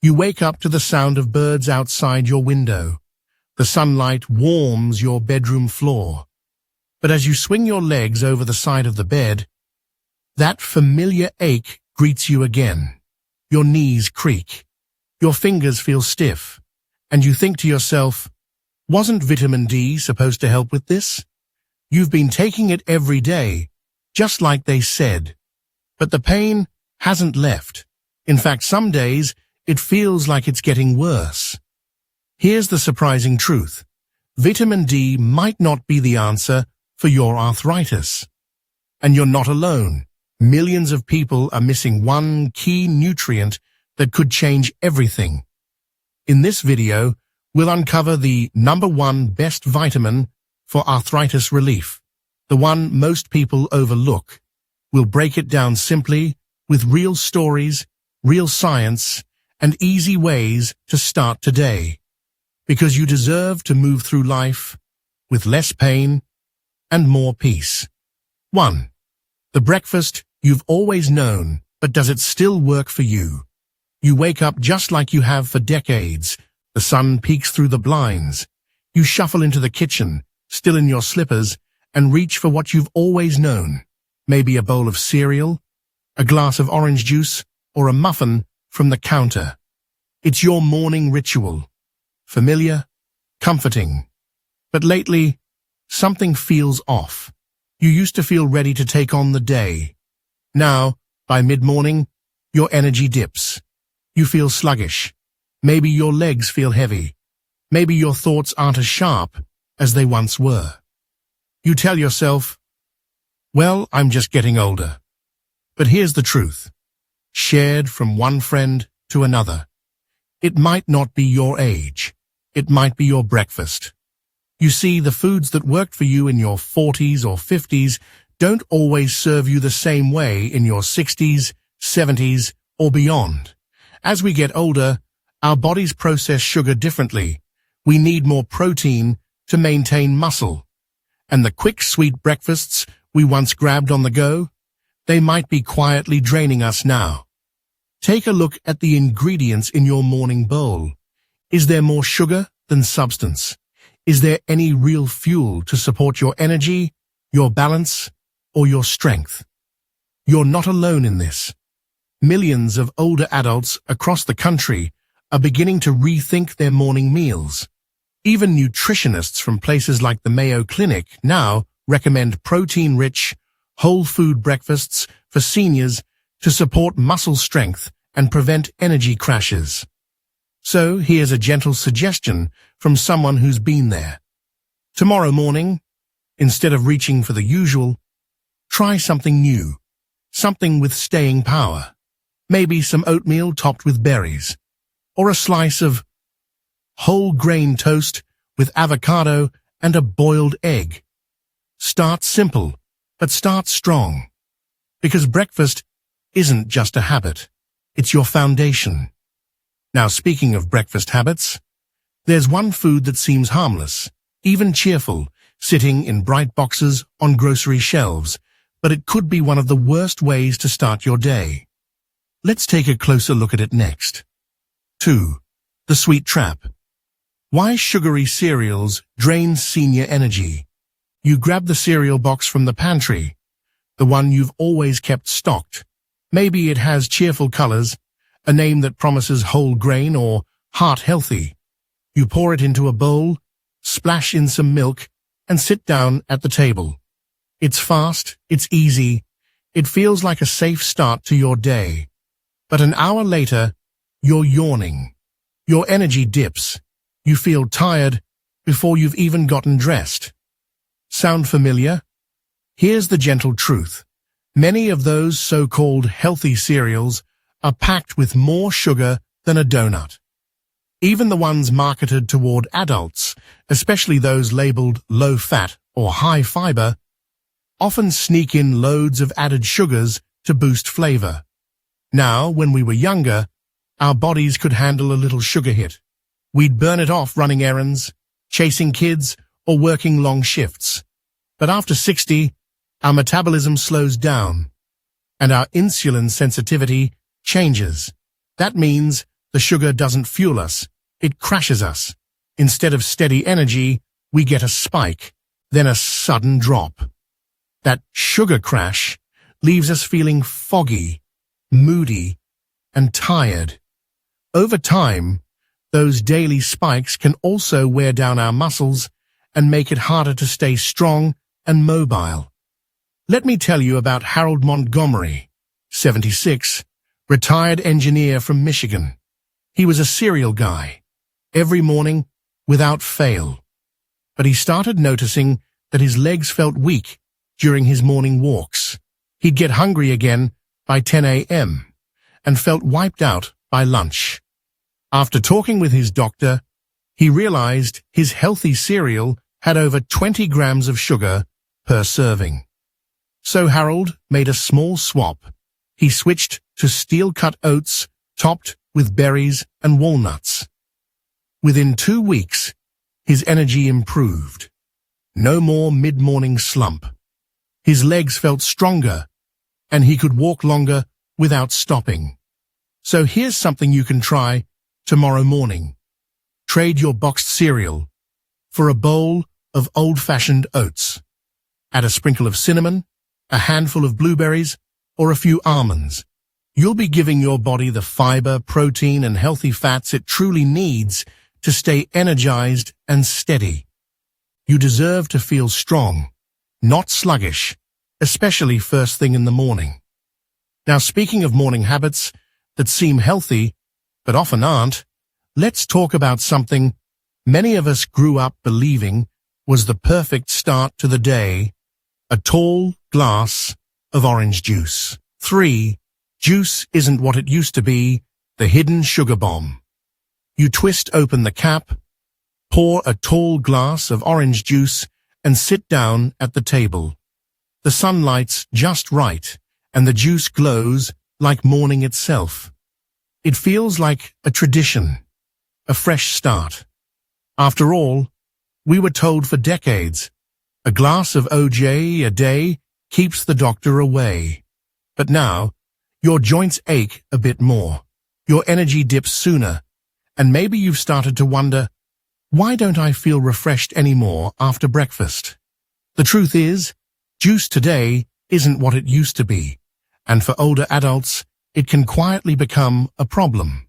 You wake up to the sound of birds outside your window. The sunlight warms your bedroom floor. But as you swing your legs over the side of the bed, that familiar ache greets you again. Your knees creak. Your fingers feel stiff. And you think to yourself, wasn't vitamin D supposed to help with this? You've been taking it every day, just like they said. But the pain hasn't left. In fact, some days, it feels like it's getting worse. Here's the surprising truth. Vitamin D might not be the answer for your arthritis. And you're not alone. Millions of people are missing one key nutrient that could change everything. In this video, we'll uncover the #1 best vitamin for arthritis relief, the one most people overlook. We'll break it down simply with real stories, real science, and easy ways to start today. Because you deserve to move through life with less pain and more peace. 1. The breakfast you've always known, but does it still work for you? You wake up just like you have for decades. The sun peeks through the blinds. You shuffle into the kitchen, still in your slippers, and reach for what you've always known. Maybe a bowl of cereal, a glass of orange juice, or a muffin from the counter. It's your morning ritual. Familiar, comforting. But lately, something feels off. You used to feel ready to take on the day. Now, by mid-morning, your energy dips. You feel sluggish. Maybe your legs feel heavy. Maybe your thoughts aren't as sharp as they once were. You tell yourself, well, I'm just getting older. But here's the truth. Shared from one friend to another. It might not be your age. It might be your breakfast. You see, the foods that worked for you in your 40s or 50s don't always serve you the same way in your 60s, 70s, or beyond. As we get older, our bodies process sugar differently. We need more protein to maintain muscle. And the quick, sweet breakfasts we once grabbed on the go, they might be quietly draining us now. Take a look at the ingredients in your morning bowl. Is there more sugar than substance? Is there any real fuel to support your energy, your balance, or your strength? You're not alone in this. Millions of older adults across the country are beginning to rethink their morning meals. Even nutritionists from places like the Mayo Clinic now recommend protein-rich, whole-food breakfasts for seniors to support muscle strength and prevent energy crashes. So here's a gentle suggestion from someone who's been there. Tomorrow morning, instead of reaching for the usual, try something new, something with staying power. Maybe some oatmeal topped with berries, or a slice of whole grain toast with avocado and a boiled egg. Start simple, but start strong. Because breakfast isn't just a habit, it's your foundation. Now, speaking of breakfast habits, there's one food that seems harmless, even cheerful, sitting in bright boxes on grocery shelves, but it could be one of the worst ways to start your day. Let's take a closer look at it next. 2. The sweet trap. Why sugary cereals drain senior energy. You grab the cereal box from the pantry, the one you've always kept stocked. Maybe it has cheerful colors, a name that promises whole grain or heart healthy. You pour it into a bowl, splash in some milk, and sit down at the table. It's fast, it's easy, it feels like a safe start to your day. But an hour later, you're yawning. Your energy dips. You feel tired before you've even gotten dressed. Sound familiar? Here's the gentle truth. Many of those so-called healthy cereals are packed with more sugar than a donut. Even the ones marketed toward adults, especially those labeled low-fat or high-fiber, often sneak in loads of added sugars to boost flavor. Now, when we were younger, our bodies could handle a little sugar hit. We'd burn it off running errands, chasing kids, or working long shifts. But after 60, our metabolism slows down, and our insulin sensitivity changes. That means the sugar doesn't fuel us, it crashes us. Instead of steady energy, we get a spike, then a sudden drop. That sugar crash leaves us feeling foggy, moody, and tired. Over time, those daily spikes can also wear down our muscles and make it harder to stay strong and mobile. Let me tell you about Harold Montgomery, 76, retired engineer from Michigan. He was a serial guy, every morning, without fail. But he started noticing that his legs felt weak during his morning walks. He'd get hungry again by 10 a.m. and felt wiped out by lunch. After talking with his doctor, he realized his healthy cereal had over 20 grams of sugar per serving. So Harold made a small swap. He switched to steel-cut oats topped with berries and walnuts. Within 2 weeks, his energy improved. No more mid-morning slump. His legs felt stronger, and he could walk longer without stopping. So here's something you can try tomorrow morning. Trade your boxed cereal for a bowl of old-fashioned oats. Add a sprinkle of cinnamon, a handful of blueberries, or a few almonds. You'll be giving your body the fiber, protein, and healthy fats it truly needs to stay energized and steady. You deserve to feel strong, not sluggish, especially first thing in the morning. Now, speaking of morning habits that seem healthy, but often aren't, let's talk about something many of us grew up believing was the perfect start to the day: a tall glass of orange juice. 3. Juice isn't what it used to be, the hidden sugar bomb. You twist open the cap, pour a tall glass of orange juice, and sit down at the table. The sunlight's just right, and the juice glows like morning itself. It feels like a tradition, a fresh start. After all, we were told for decades, a glass of OJ a day keeps the doctor away. But now, your joints ache a bit more, your energy dips sooner, and maybe you've started to wonder, why don't I feel refreshed anymore after breakfast? The truth is, juice today isn't what it used to be, and for older adults, it can quietly become a problem.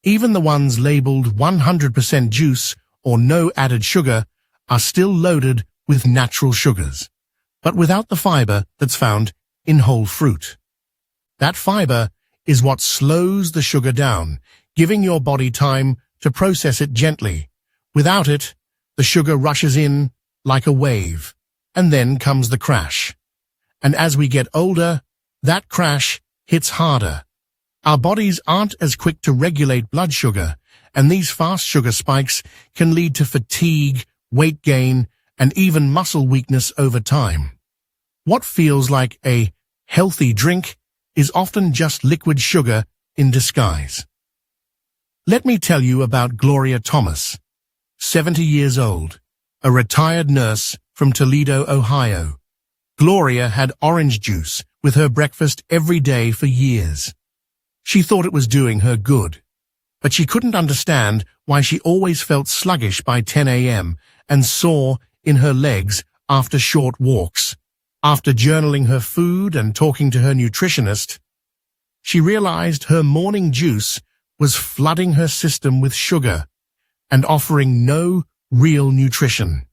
Even the ones labeled 100% juice or no added sugar are still loaded with natural sugars, but without the fiber that's found in whole fruit. That fiber is what slows the sugar down, giving your body time to process it gently. Without it, the sugar rushes in like a wave, and then comes the crash. And as we get older, that crash hits harder. Our bodies aren't as quick to regulate blood sugar, and these fast sugar spikes can lead to fatigue, weight gain, and even muscle weakness over time. What feels like a healthy drink is often just liquid sugar in disguise. Let me tell you about Gloria Thomas, 70 years old, a retired nurse from Toledo, Ohio. Gloria had orange juice with her breakfast every day for years. She thought it was doing her good, but she couldn't understand why she always felt sluggish by 10 a.m. and sore in her legs after short walks. After journaling her food and talking to her nutritionist, she realized her morning juice was flooding her system with sugar and offering no real nutrition.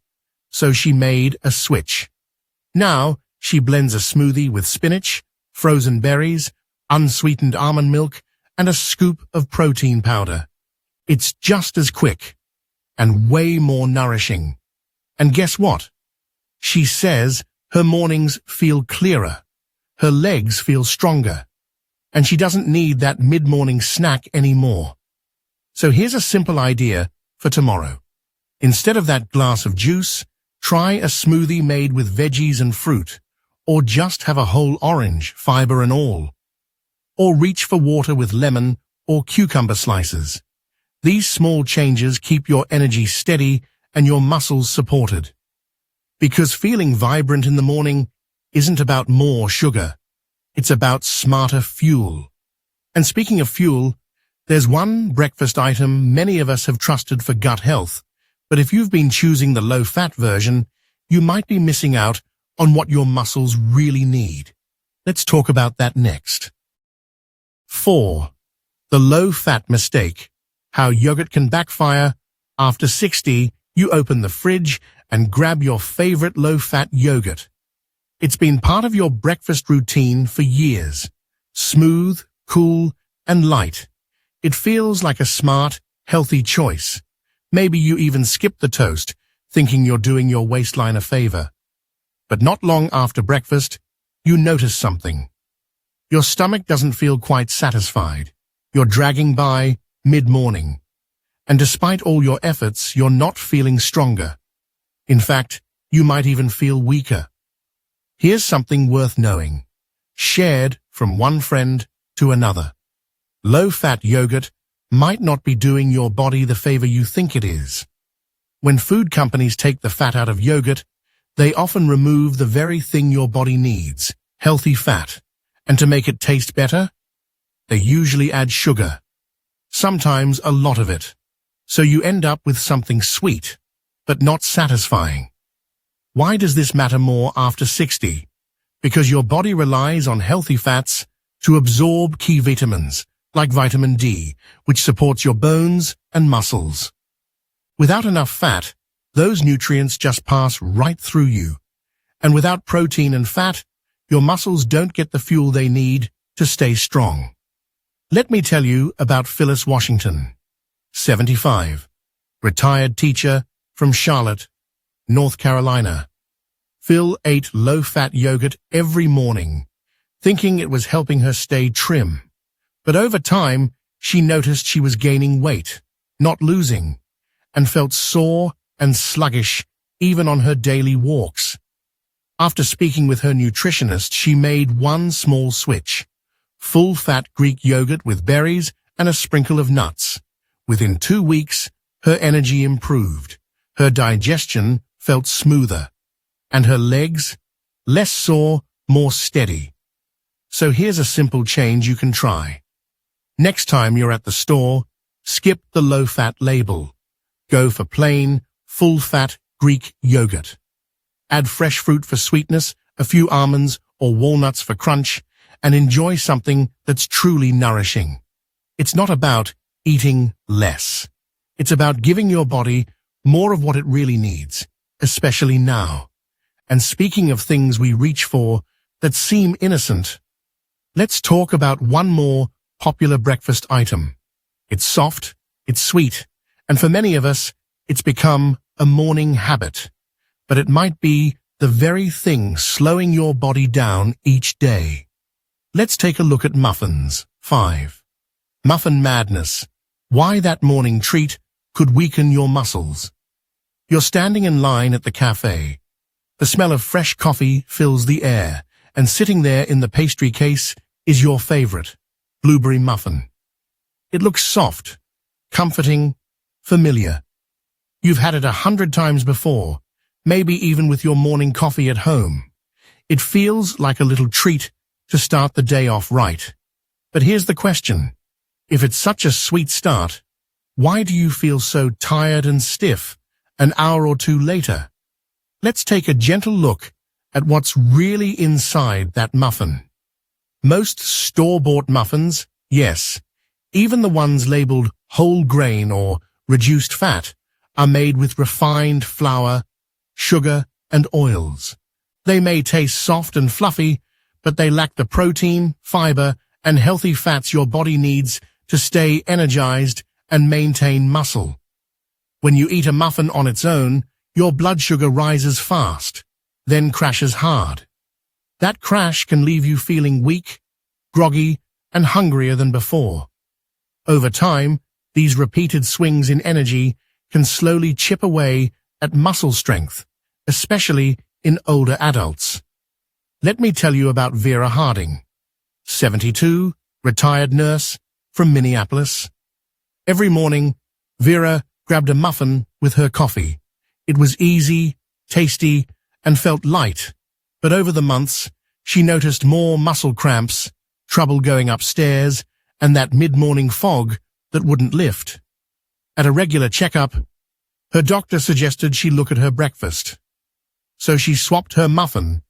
So she made a switch. Now she blends a smoothie with spinach, frozen berries, unsweetened almond milk, and a scoop of protein powder. It's just as quick and way more nourishing. And guess what? She says her mornings feel clearer, her legs feel stronger, and she doesn't need that mid-morning snack anymore. So here's a simple idea for tomorrow. Instead of that glass of juice, try a smoothie made with veggies and fruit, or just have a whole orange, fiber and all. Or reach for water with lemon or cucumber slices. These small changes keep your energy steady and your muscles supported. Because feeling vibrant in the morning isn't about more sugar. It's about smarter fuel. And speaking of fuel, There's one breakfast item many of us have trusted for gut health, but if you've been choosing the low-fat version, you might be missing out on what your muscles really need. Let's talk about that next. 4. The low-fat mistake. How yogurt can backfire. After 60, you open the fridge and grab your favorite low-fat yogurt. It's been part of your breakfast routine for years. Smooth, cool, and light. It feels like a smart, healthy choice. Maybe you even skip the toast, thinking you're doing your waistline a favor. But not long after breakfast, you notice something. Your stomach doesn't feel quite satisfied. You're dragging by mid-morning. And despite all your efforts, you're not feeling stronger. In fact, you might even feel weaker. Here's something worth knowing. Shared from one friend to another. Low-fat yogurt might not be doing your body the favor you think it is. When food companies take the fat out of yogurt, they often remove the very thing your body needs, healthy fat. And to make it taste better, they usually add sugar. Sometimes a lot of it. So you end up with something sweet, but not satisfying. Why does this matter more after 60? Because your body relies on healthy fats to absorb key vitamins, like vitamin D, which supports your bones and muscles. Without enough fat, those nutrients just pass right through you. And without protein and fat, your muscles don't get the fuel they need to stay strong. Let me tell you about Phyllis Washington, 75, retired teacher from Charlotte, North Carolina. Phil ate low-fat yogurt every morning, thinking it was helping her stay trim. But over time, she noticed she was gaining weight, not losing, and felt sore and sluggish even on her daily walks. After speaking with her nutritionist, she made one small switch: full-fat Greek yogurt with berries and a sprinkle of nuts. Within 2 weeks, her energy improved, her digestion felt smoother, and her legs, less sore, more steady. So here's a simple change you can try. Next time you're at the store, skip the low-fat label. Go for plain, full-fat Greek yogurt. Add fresh fruit for sweetness, a few almonds or walnuts for crunch, and enjoy something that's truly nourishing. It's not about eating less. It's about giving your body more of what it really needs, especially now. And speaking of things we reach for that seem innocent, let's talk about one more popular breakfast item. It's soft, it's sweet, and for many of us, it's become a morning habit. But it might be the very thing slowing your body down each day. Let's take a look at muffins. 5. Muffin madness. Why that morning treat could weaken your muscles. You're standing in line at the cafe. The smell of fresh coffee fills the air, and sitting there in the pastry case is your favorite, blueberry muffin. It looks soft, comforting, familiar. You've had it 100 times before, maybe even with your morning coffee at home. It feels like a little treat to start the day off right. But here's the question. If it's such a sweet start, why do you feel so tired and stiff an hour or two later? Let's take a gentle look at what's really inside that muffin. Most store-bought muffins, yes, even the ones labeled whole grain or reduced fat, are made with refined flour, sugar, and oils. They may taste soft and fluffy, but they lack the protein, fiber, and healthy fats your body needs to stay energized and maintain muscle. When you eat a muffin on its own, your blood sugar rises fast, then crashes hard. That crash can leave you feeling weak, groggy, and hungrier than before. Over time, these repeated swings in energy can slowly chip away at muscle strength, especially in older adults. Let me tell you about Vera Harding, 72, retired nurse from Minneapolis. Every morning, Vera grabbed a muffin with her coffee. It was easy, tasty, and felt light. But over the months, she noticed more muscle cramps, trouble going upstairs, and that mid-morning fog that wouldn't lift. At a regular checkup, her doctor suggested she look at her breakfast. So she swapped her muffin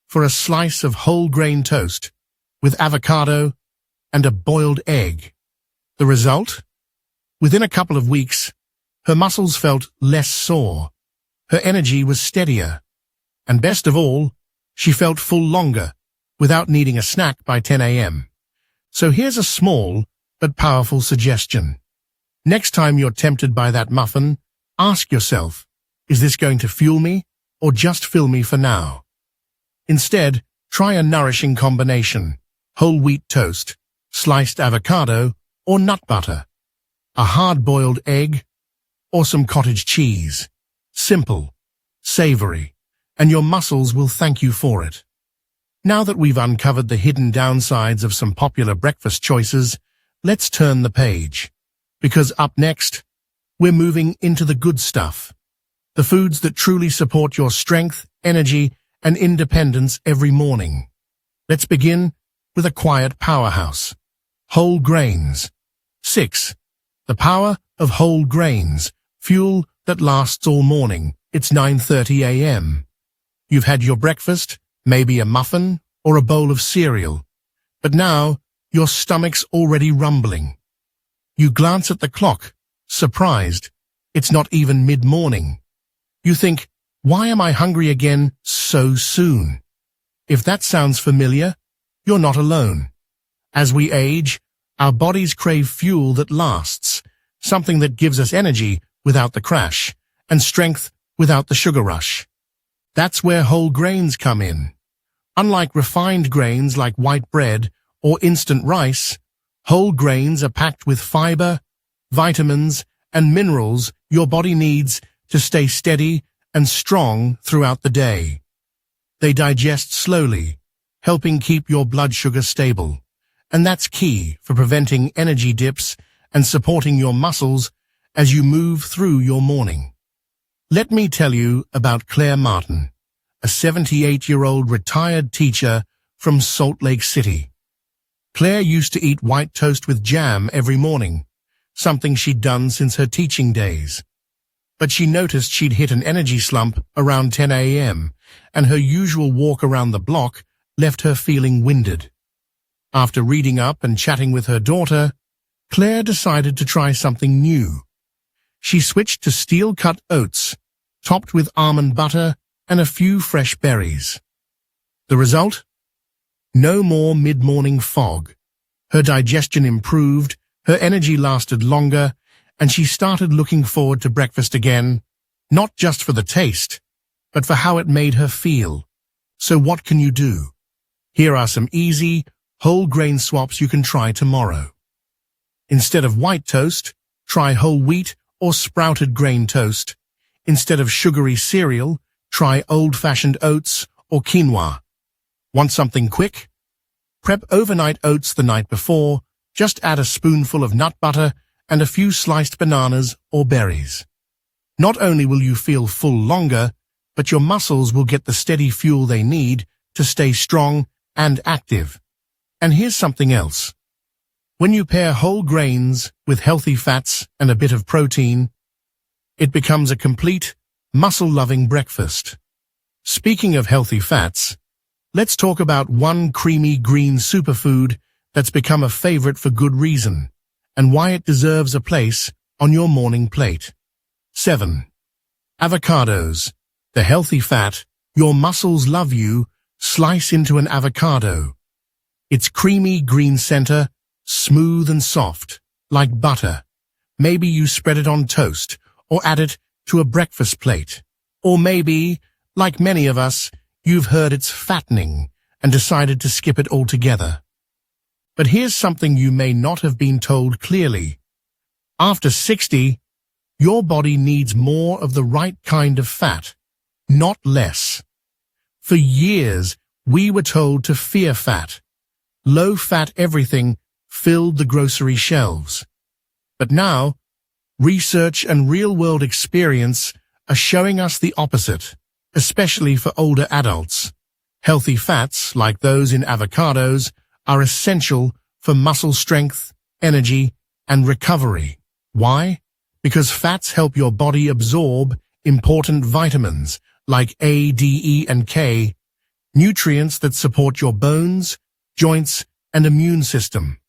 for a slice of whole grain toast with avocado and a boiled egg. The result? Within a couple of weeks, her muscles felt less sore, her energy was steadier, and best of all, she felt full longer without needing a snack by 10 a.m. So here's a small but powerful suggestion. Next time you're tempted by that muffin, ask yourself, is this going to fuel me or just fill me for now? Instead, try a nourishing combination: whole wheat toast, sliced avocado, or nut butter, a hard-boiled egg, or some cottage cheese. Simple, savory, and your muscles will thank you for it. Now that we've uncovered the hidden downsides of some popular breakfast choices, let's turn the page. Because up next, we're moving into the good stuff. The foods that truly support your strength, energy, and independence every morning. Let's begin with a quiet powerhouse: whole grains. 6. The power of whole grains, fuel that lasts all morning. It's 9:30 a.m. You've had your breakfast, maybe a muffin or a bowl of cereal, but now your stomach's already rumbling. You glance at the clock, surprised. It's not even mid-morning. You think, why am I hungry again so soon? If that sounds familiar, you're not alone. As we age, our bodies crave fuel that lasts, something that gives us energy without the crash, and strength without the sugar rush. That's where whole grains come in. Unlike refined grains like white bread or instant rice, whole grains are packed with fiber, vitamins, and minerals your body needs to stay steady and strong throughout the day. They digest slowly, helping keep your blood sugar stable, and that's key for preventing energy dips and supporting your muscles as you move through your morning. Let me tell you about Claire Martin, a 78-year-old retired teacher from Salt Lake City. Claire used to eat white toast with jam every morning, something she'd done since her teaching days. But she noticed she'd hit an energy slump around 10 a.m., and her usual walk around the block left her feeling winded. After reading up and chatting with her daughter, Claire decided to try something new. She switched to steel-cut oats, topped with almond butter and a few fresh berries. The result? No more mid-morning fog. Her digestion improved, her energy lasted longer, and she started looking forward to breakfast again, not just for the taste, but for how it made her feel. So what can you do? Here are some easy, whole grain swaps you can try tomorrow. Instead of white toast, try whole wheat or sprouted grain toast. Instead of sugary cereal, try old-fashioned oats or quinoa. Want something quick? Prep overnight oats the night before. Just add a spoonful of nut butter and a few sliced bananas or berries. Not only will you feel full longer, but your muscles will get the steady fuel they need to stay strong and active. And here's something else. When you pair whole grains with healthy fats and a bit of protein, it becomes a complete, muscle-loving breakfast. Speaking of healthy fats, let's talk about one creamy green superfood that's become a favorite for good reason, and why it deserves a place on your morning plate. 7. Avocados. The healthy fat your muscles love you. Slice into an avocado. Its creamy green center, smooth and soft, like butter. Maybe you spread it on toast or add it to a breakfast plate. Or maybe, like many of us, you've heard it's fattening and decided to skip it altogether. But here's something you may not have been told clearly. After 60, your body needs more of the right kind of fat, not less. For years, we were told to fear fat. Low-fat everything filled the grocery shelves. But now, research and real-world experience are showing us the opposite, especially for older adults. Healthy fats, like those in avocados, are essential for muscle strength, energy, and recovery. Why? Because fats help your body absorb important vitamins like A, D, E, and K, nutrients that support your bones, joints, and immune system.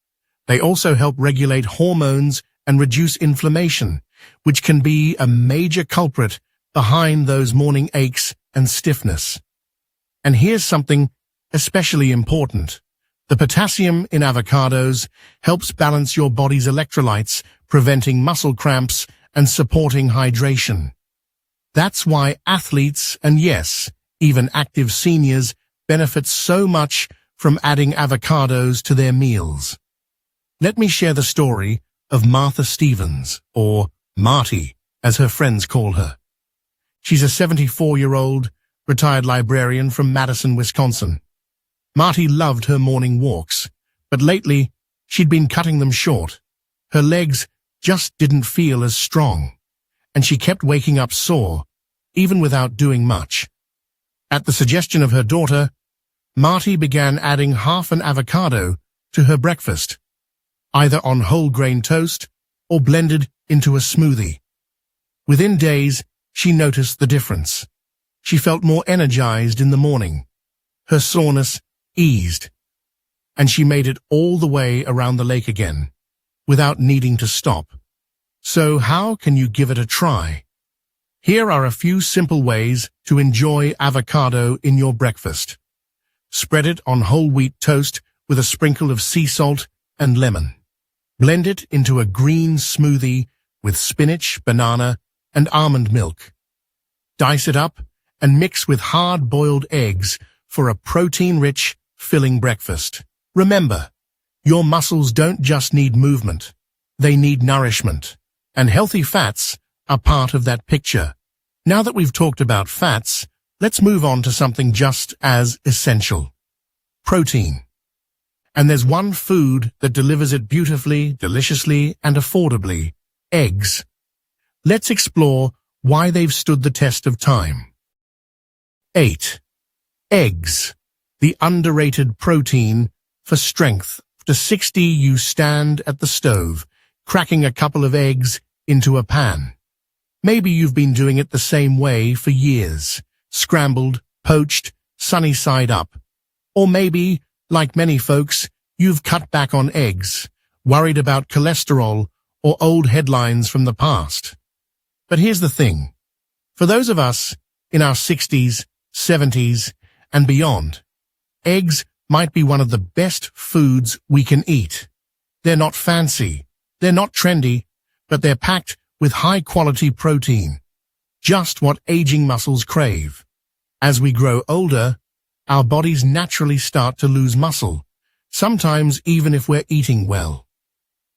They also help regulate hormones and reduce inflammation, which can be a major culprit behind those morning aches and stiffness. And here's something especially important. The potassium in avocados helps balance your body's electrolytes, preventing muscle cramps and supporting hydration. That's why athletes, and yes, even active seniors, benefit so much from adding avocados to their meals. Let me share the story of Martha Stevens, or Marty, as her friends call her. She's a 74-year-old retired librarian from Madison, Wisconsin. Marty loved her morning walks, but lately she'd been cutting them short. Her legs just didn't feel as strong, and she kept waking up sore, even without doing much. At the suggestion of her daughter, Marty began adding half an avocado to her breakfast, either on whole grain toast or blended into a smoothie. Within days, she noticed the difference. She felt more energized in the morning. Her soreness eased, and she made it all the way around the lake again, without needing to stop. So how can you give it a try? Here are a few simple ways to enjoy avocado in your breakfast. Spread it on whole wheat toast with a sprinkle of sea salt and lemon. Blend it into a green smoothie with spinach, banana, and almond milk. Dice it up and mix with hard-boiled eggs for a protein-rich, filling breakfast. Remember, your muscles don't just need movement, they need nourishment, and healthy fats are part of that picture. Now that we've talked about fats, let's move on to something just as essential: protein. And there's one food that delivers it beautifully, deliciously, and affordably: eggs. Let's explore why they've stood the test of time. 8. Eggs, the underrated protein for strength. After 60, you stand at the stove, cracking a couple of eggs into a pan. Maybe you've been doing it the same way for years: scrambled, poached, sunny side up. Or maybe, like many folks, you've cut back on eggs, worried about cholesterol or old headlines from the past. But here's the thing. For those of us in our 60s, 70s, and beyond, eggs might be one of the best foods we can eat. They're not fancy, they're not trendy, but they're packed with high-quality protein, just what aging muscles crave. As we grow older, our bodies naturally start to lose muscle, sometimes even if we're eating well.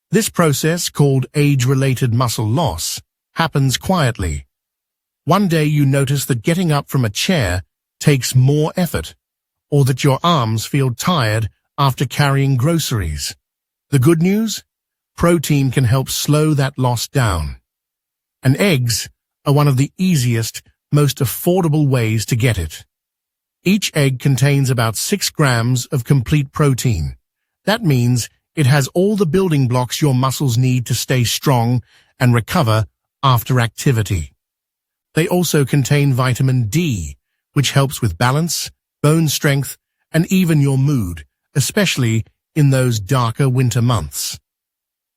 This process, called age-related muscle loss, happens quietly. One day you notice that getting up from a chair takes more effort, or that your arms feel tired after carrying groceries. The good news? Protein can help slow that loss down. And eggs are one of the easiest, most affordable ways to get it. Each egg contains about 6 grams of complete protein. That means it has all the building blocks your muscles need to stay strong and recover after activity. They also contain vitamin D, which helps with balance, bone strength, and even your mood, especially in those darker winter months.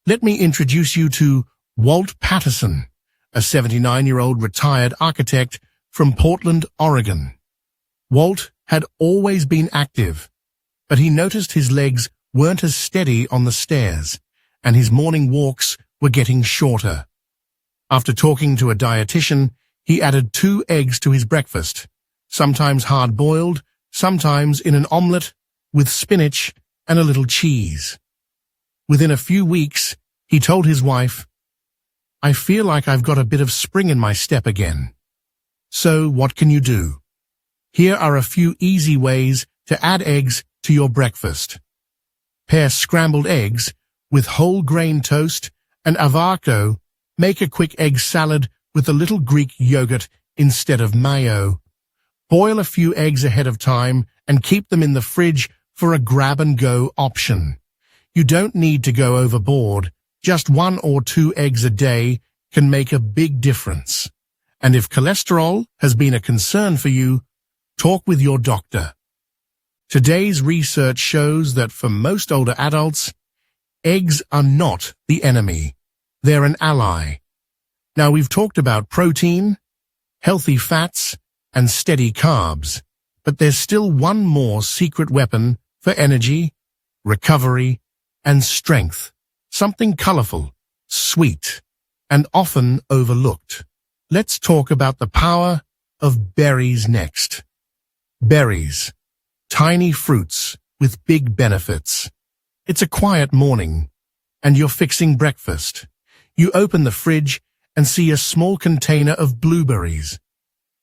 Let me introduce you to Walt Patterson, a 79-year-old retired architect from Portland, Oregon. Walt had always been active, but he noticed his legs weren't as steady on the stairs, and his morning walks were getting shorter. After talking to a dietitian, he added 2 eggs to his breakfast, sometimes hard-boiled, sometimes in an omelette with spinach and a little cheese. Within a few weeks, he told his wife, "I feel like I've got a bit of spring in my step again." So what can you do? Here are a few easy ways to add eggs to your breakfast. Pair scrambled eggs with whole grain toast and avocado. Make a quick egg salad with a little Greek yogurt instead of mayo. Boil a few eggs ahead of time and keep them in the fridge for a grab-and-go option. You don't need to go overboard, Just 1 or 2 eggs a day can make a big difference. And if cholesterol has been a concern for you, talk with your doctor. Today's research shows that for most older adults, eggs are not the enemy. They're an ally. Now, we've talked about protein, healthy fats, and steady carbs, but there's still one more secret weapon for energy, recovery, and strength. Something colorful, sweet, and often overlooked. Let's talk about the power of berries next. Berries, tiny fruits with big benefits. It's a quiet morning, and you're fixing breakfast. You open the fridge and see a small container of blueberries.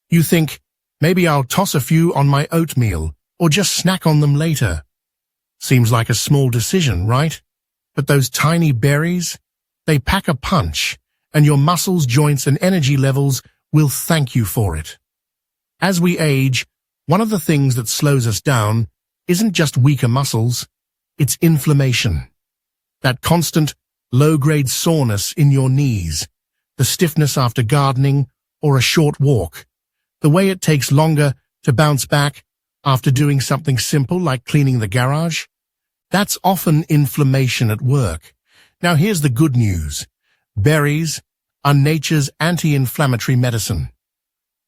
You think, maybe I'll toss a few on my oatmeal or just snack on them later. Seems like a small decision, right? But those tiny berries, they pack a punch, and your muscles, joints, and energy levels will thank you for it. As we age, one of the things that slows us down isn't just weaker muscles, it's inflammation. That constant, low-grade soreness in your knees, the stiffness after gardening or a short walk, the way it takes longer to bounce back after doing something simple like cleaning the garage. That's often inflammation at work. Now here's the good news. Berries are nature's anti-inflammatory medicine.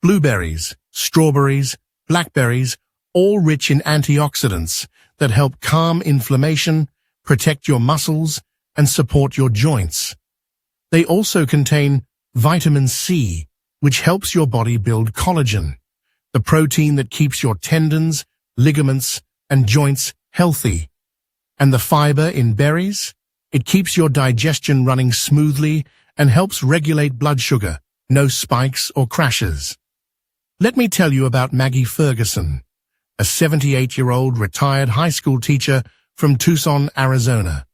Blueberries, strawberries, blackberries, all rich in antioxidants that help calm inflammation, protect your muscles, and support your joints. They also contain vitamin C, which helps your body build collagen, the protein that keeps your tendons, ligaments, and joints healthy. And the fiber in berries? It keeps your digestion running smoothly and helps regulate blood sugar, no spikes or crashes. Let me tell you about Maggie Ferguson, a 78-year-old retired high school teacher from Tucson, Arizona.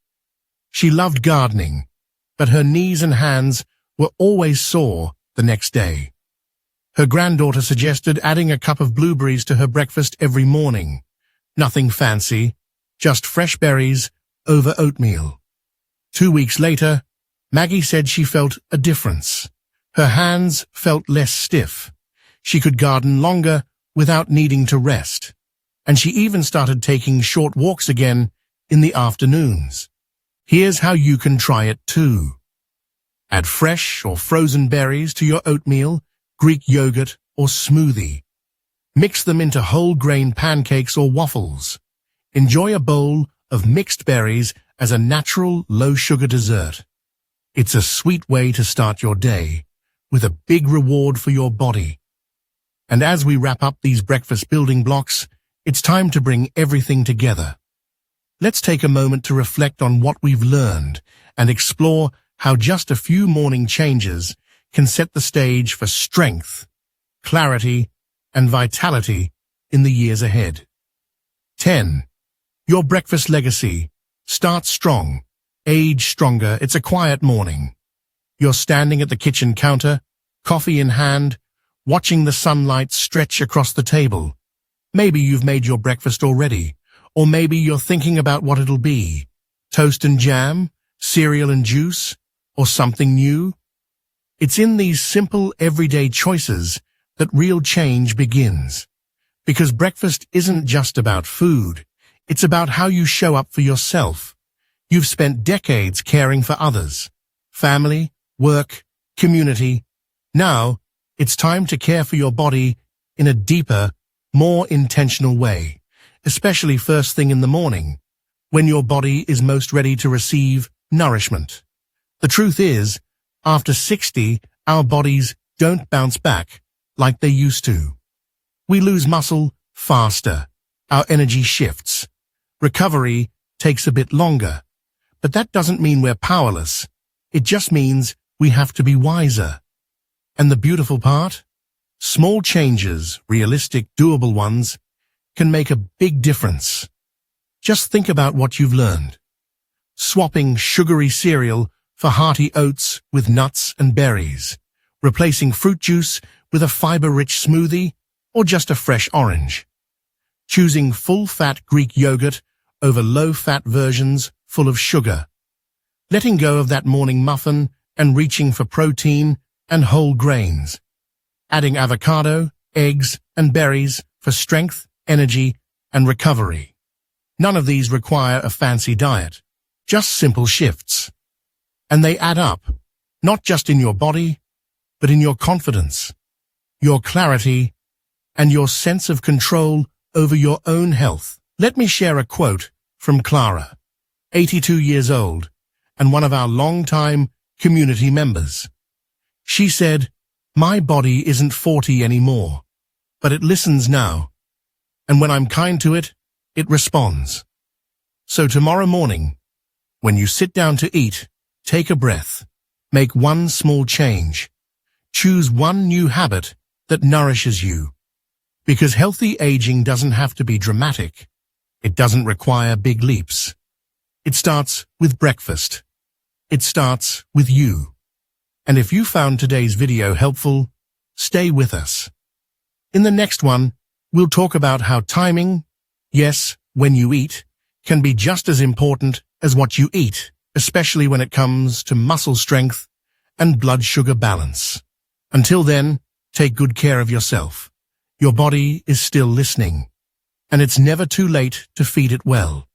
She loved gardening, but her knees and hands were always sore the next day. Her granddaughter suggested adding a cup of blueberries to her breakfast every morning. Nothing fancy, just fresh berries over oatmeal. 2 weeks later, Maggie said she felt a difference. Her hands felt less stiff. She could garden longer without needing to rest. And she even started taking short walks again in the afternoons. Here's how you can try it too. Add fresh or frozen berries to your oatmeal, Greek yogurt, or smoothie. Mix them into whole grain pancakes or waffles. Enjoy a bowl of mixed berries as a natural, low-sugar dessert. It's a sweet way to start your day, with a big reward for your body. And as we wrap up these breakfast building blocks, it's time to bring everything together. Let's take a moment to reflect on what we've learned and explore how just a few morning changes can set the stage for strength, clarity, and vitality in the years ahead. 10. Your breakfast legacy. Start strong, age stronger. It's a quiet morning. You're standing at the kitchen counter, coffee in hand, watching the sunlight stretch across the table. Maybe you've made your breakfast already, or maybe you're thinking about what it'll be. Toast and jam, cereal and juice, or something new? It's in these simple, everyday choices that real change begins. Because breakfast isn't just about food. It's about how you show up for yourself. You've spent decades caring for others. Family, work, community. Now, it's time to care for your body in a deeper, more intentional way, especially first thing in the morning, when your body is most ready to receive nourishment. The truth is, after 60, our bodies don't bounce back like they used to. We lose muscle faster. Our energy shifts. Recovery takes a bit longer. But that doesn't mean we're powerless. It just means we have to be wiser. And the beautiful part? Small changes, realistic, doable ones, can make a big difference. Just think about what you've learned. Swapping sugary cereal for hearty oats with nuts and berries, replacing fruit juice with a fiber-rich smoothie or just a fresh orange. Choosing full-fat Greek yogurt over low-fat versions full of sugar. letting go of that morning muffin and reaching for protein and whole grains, adding avocado, eggs, and berries for strength, energy, and recovery. None of these require a fancy diet, just simple shifts. And they add up, not just in your body, but in your confidence, your clarity, and your sense of control over your own health. Let me share a quote from Clara, 82 years old, and one of our longtime community members. She said, "My body isn't 40 anymore, but it listens now, and when I'm kind to it, it responds." So tomorrow morning, when you sit down to eat, take a breath, make one small change, choose one new habit that nourishes you. Because healthy aging doesn't have to be dramatic. It doesn't require big leaps. It starts with breakfast. It starts with you. And if you found today's video helpful, stay with us. In the next one, we'll talk about how timing, yes, when you eat, can be just as important as what you eat, especially when it comes to muscle strength and blood sugar balance. Until then, take good care of yourself. Your body is still listening, and it's never too late to feed it well.